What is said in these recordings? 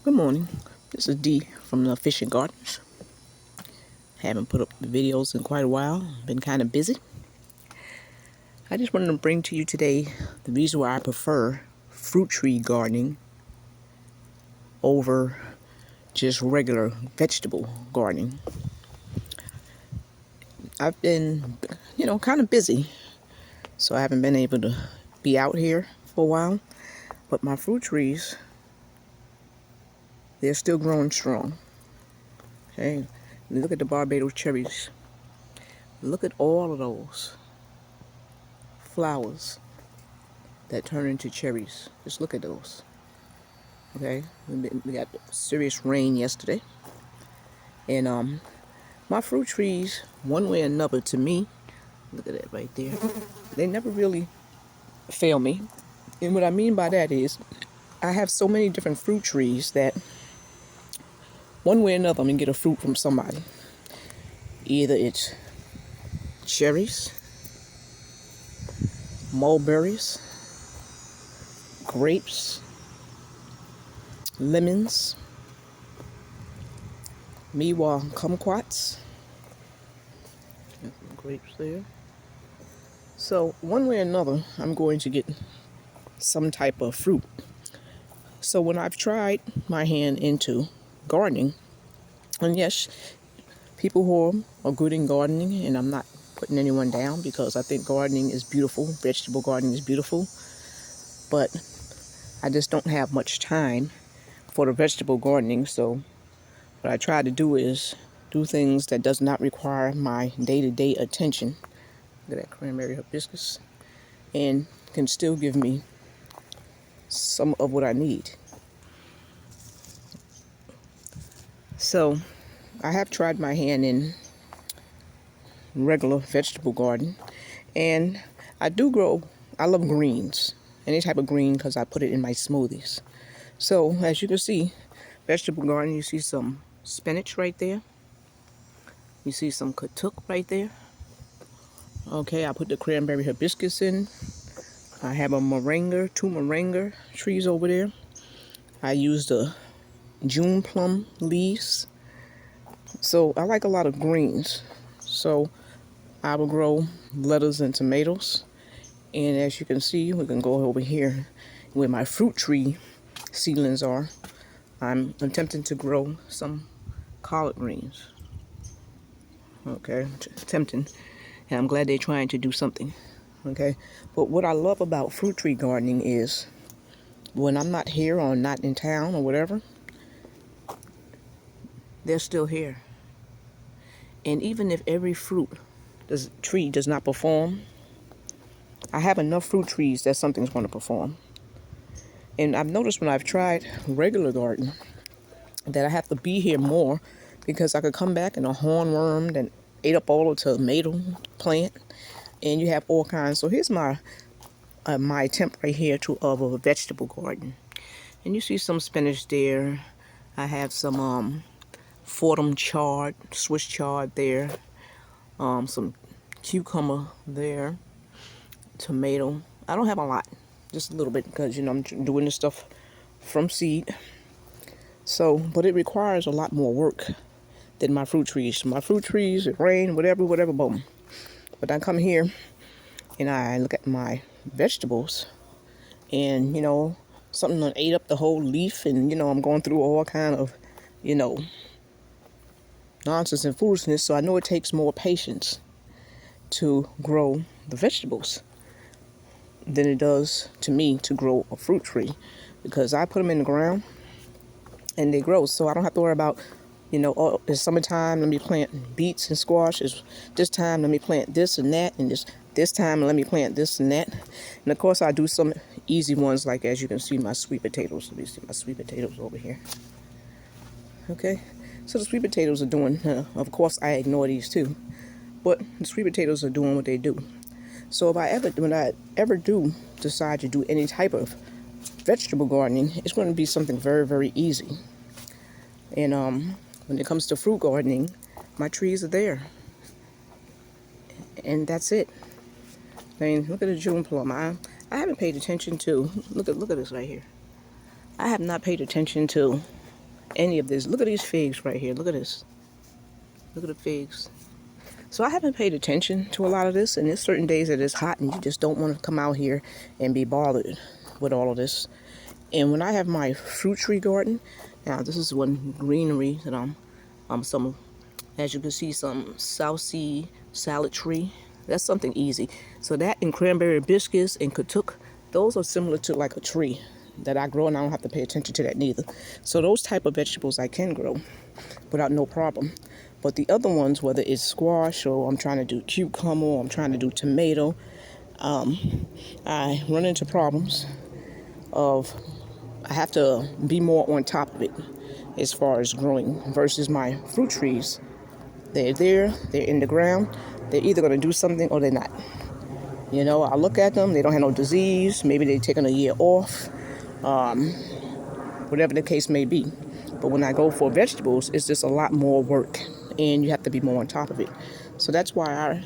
Good morning. This is Dee from the Fishing Gardens. Haven't put up the videos in quite a while. Been kind of busy. I just wanted to bring to you today the reason why I prefer fruit tree gardening over just regular vegetable gardening. I've been, kind of busy, so I haven't been able to be out here for a while. But my fruit trees, they're still growing strong. Okay, look at the Barbados cherries. Look at all of those flowers that turn into cherries. Just look at those. Okay, we got serious rain yesterday, and my fruit trees, one way or another, to me, look at that right there. They never really fail me, and what I mean by that is, I have so many different fruit trees that one way or another, I'm gonna get a fruit from somebody. Either it's cherries, mulberries, grapes, lemons, miwa kumquats. Grapes there. So one way or another, I'm going to get some type of fruit. So when I've tried my hand into gardening, and yes, people who are good in gardening, and I'm not putting anyone down because I think gardening is beautiful, vegetable gardening is beautiful, but I just don't have much time for the vegetable gardening. So what I try to do is do things that does not require my day-to-day attention. Look at that cranberry hibiscus, and can still give me some of what I need. So I have tried my hand in regular vegetable garden, and I love greens, any type of green, because I put it in my smoothies. So as you can see, vegetable garden, you see some spinach right there. You see some katuk right there. Okay, I put the cranberry hibiscus in. I have two moringa trees over there. I used the June plum leaves. So I like a lot of greens. So I will grow lettuce and tomatoes. And as you can see, we can go over here where my fruit tree seedlings are. I'm attempting to grow some collard greens. Okay, attempting. And I'm glad they're trying to do something. Okay, but what I love about fruit tree gardening is when I'm not here or not in town or whatever, they're still here. And even if every tree does not perform, I have enough fruit trees that something's going to perform. And I've noticed when I've tried regular garden that I have to be here more because I could come back and a hornworm that ate up all the tomato plant, and you have all kinds. So here's my attempt right here of a vegetable garden. And you see some spinach there. I have some Fordham chard, Swiss chard there. Some cucumber there. Tomato. I don't have a lot, just a little bit because I'm doing this stuff from seed. So, but it requires a lot more work than my fruit trees. My fruit trees, it rain, whatever, boom. But I come here and I look at my vegetables, and something that ate up the whole leaf, and I'm going through all kind of nonsense and foolishness. So I know it takes more patience to grow the vegetables than it does to me to grow a fruit tree, because I put them in the ground and they grow. So I don't have to worry about, oh, it's summertime, let me plant beets and squash. It's this time, let me plant this and that, and this time, let me plant this and that. And of course, I do some easy ones, like as you can see, my sweet potatoes. Let me see my sweet potatoes over here. Okay, so the sweet potatoes are doing, of course, I ignore these too, but the sweet potatoes are doing what they do. So when I ever do decide to do any type of vegetable gardening, it's going to be something very, very easy. And when it comes to fruit gardening, my trees are there, and that's it. I mean, look at the June plum. I haven't paid attention to. Look at this right here. I have not paid attention to any of this. Look at these figs right here. Look at this. Look at the figs. So I haven't paid attention to a lot of this, and there's certain days that it's hot and you just don't want to come out here and be bothered with all of this. And when I have my fruit tree garden, now this is one greenery that some, as you can see, some South Sea salad tree. That's something easy. So that and cranberry hibiscus and katuk, those are similar to like a tree that I grow, and I don't have to pay attention to that neither. So those type of vegetables I can grow without no problem. But the other ones, whether it's squash or I'm trying to do cucumber or I'm trying to do tomato, I run into problems of I have to be more on top of it as far as growing versus my fruit trees. They're there, they're in the ground, they're either going to do something or they're not. You know, I look at them, they don't have no disease, maybe they've taken a year off, whatever the case may be. But when I go for vegetables, it's just a lot more work and you have to be more on top of it. So that's why I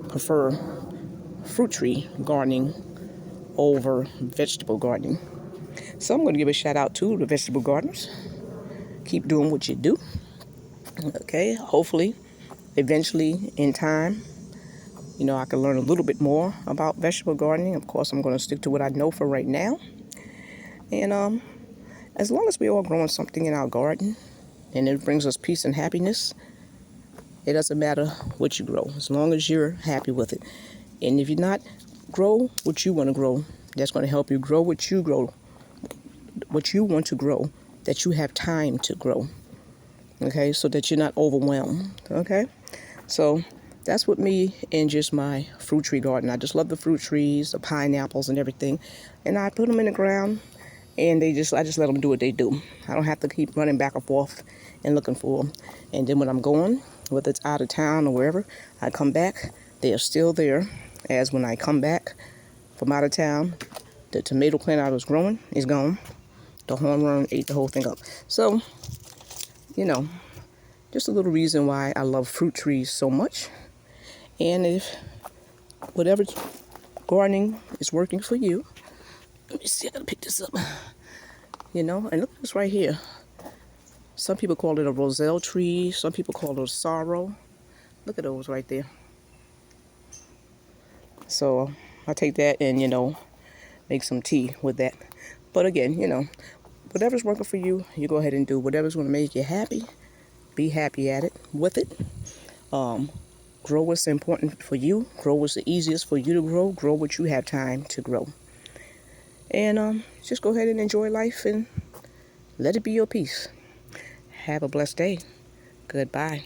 prefer fruit tree gardening over vegetable gardening. So I'm going to give a shout out to the vegetable gardeners. Keep doing what you do. Okay, hopefully, eventually, in time, you know, I can learn a little bit more about vegetable gardening. Of course, I'm going to stick to what I know for right now. And as long as we're all growing something in our garden and it brings us peace and happiness, it doesn't matter what you grow, as long as you're happy with it. And if you're not, grow what you want to grow. That's going to help you grow what you grow, what you want to grow, that you have time to grow. Okay, so that you're not overwhelmed. Okay, so that's with me in just my fruit tree garden. I just love the fruit trees, the pineapples and everything. And I put them in the ground and I just let them do what they do. I don't have to keep running back and forth and looking for them. And then when I'm going, whether it's out of town or wherever, I come back, they are still there. As when I come back from out of town, the tomato plant I was growing is gone. The hornworm ate the whole thing up. So, you know, just a little reason why I love fruit trees so much. And if whatever gardening is working for you, let me see, I gotta pick this up. You know, and look at this right here. Some people call it a roselle tree. Some people call it a sorrel. Look at those right there. So I'll take that and, you know, make some tea with that. But again, you know, whatever's working for you, you go ahead and do. Whatever's going to make you happy, be happy at it, with it. Grow what's important for you. Grow what's the easiest for you to grow. Grow what you have time to grow. And just go ahead and enjoy life and let it be your peace. Have a blessed day. Goodbye.